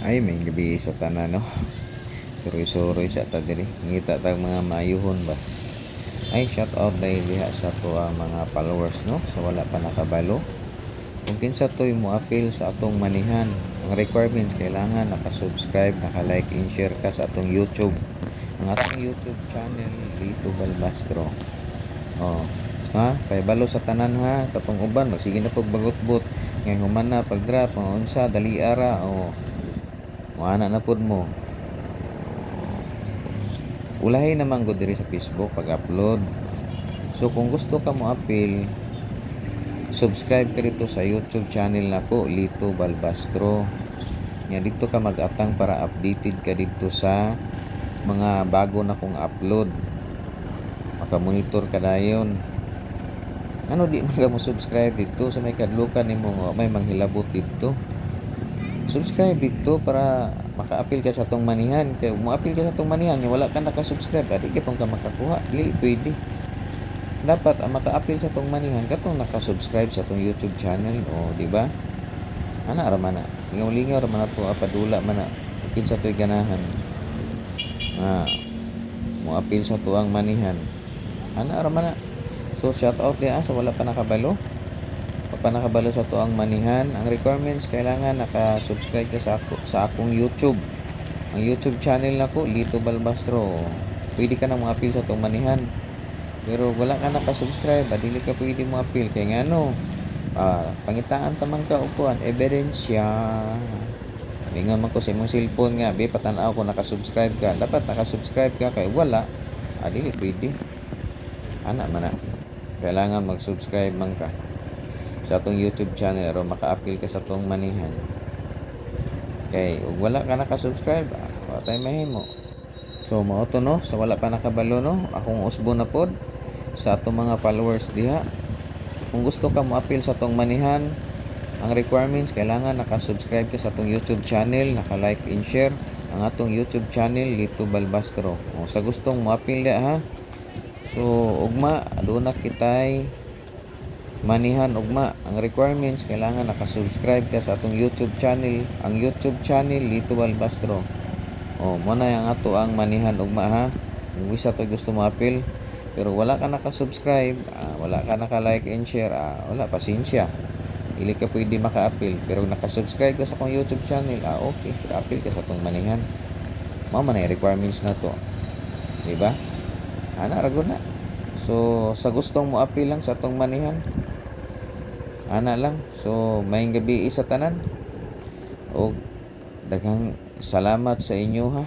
Ay, may gabi sa tanan, no? Suroy-suroy sa ta diri. Ngita tag mga maayuhon ba? Ay, shout out dahil diha sa to ang mga followers, no? Sa wala pa nakabalo. Kung kinsa to'y mo appeal sa atong manihan, ang requirements kailangan naka-subscribe, naka-like, and share ka sa atong YouTube. Ang atong YouTube channel, Lito Balbastro. Oh, ha? Kay balo sa tanan ha, katong uban, magsige na pag bagot-bot. Ngay human na pag-drop, mga unsa, dali ara, oh. Ana na pud mo. Ulahay naman ko diri sa Facebook pag-upload. So kung gusto ka mo appeal, subscribe ka dito sa YouTube channel nako, Lito Balbastro. Nga dito ka mag-atang para updated ka dito sa mga bago na kong upload. Maka-monitor ka dayon. Ano di man ka mo subscribe dito sa may kadlukan nimo, may manghilabot dito. Subscribe dito para maka-appeal ka sa atong manihan. Kaya mo-appeal ka sa atong manihan, wala ka naka-subscribe, adi ka pang ka makakuha, dili pwede. Dapat ang maka-appeal sa atong manihan katong naka-subscribe sa atong YouTube channel, o di ba? Ana ra man na. Lingaw-lingaw ra man ato padula man na kinsa toy ganahan. Mo-appeal sa tuang manihan. Ana ra man na. So shout out diha sa wala pa nakabalo. Nakabalo sa to ang manihan. Ang requirements kailangan naka-subscribe ka sa akong YouTube. Ang YouTube channel nako, Lito Balbastro. Pwede ka na mo-appeal sa tong manihan. Pero wala ka naka-subscribe, dili ka pwede mo-appeal kay ngano. Pangitaan tamang ka upuan, ebidensya. Sabi nga man ko sa imong cellphone nga, be patanaw ko naka-subscribe ka. Dapat naka-subscribe ka kay wala. Dili pwede. Ana man na. Kailangan mag-subscribe man ka sa atong YouTube channel o maka-appeal ka sa atong manihan. Kay ug wala ka naka-subscribe, wa tay mahimo. So mao to no, sa wala pa nakabalo no, akong usbo na pod sa atong mga followers diha. Kung gusto ka mo-appeal sa atong manihan, ang requirements kailangan naka-subscribe ka sa atong YouTube channel, naka-like and share ang atong YouTube channel, Lito Balbastro. O sa gustong mo-appeal diha ha. So ugma aduna kitay manihan ugma. Ang requirements kailangan naka-subscribe ka sa atong YouTube channel, ang YouTube channel Lito Balbastro. Mo na yang ato ang manihan ugma ha. Kung wisa to gusto mo appeal pero wala ka naka-subscribe, wala ka naka-like and share, wala pasensya. Dili ka pwede maka-appeal. Pero naka-subscribe ka sa akong YouTube channel, okay, appeal ka sa atong manihan. Mao man ay requirements na to. Di ba? Ana ra na. So sa gustong mo appeal lang sa atong manihan, ana lang. So maayong gabi sa tanan. O daghang salamat sa inyo ha.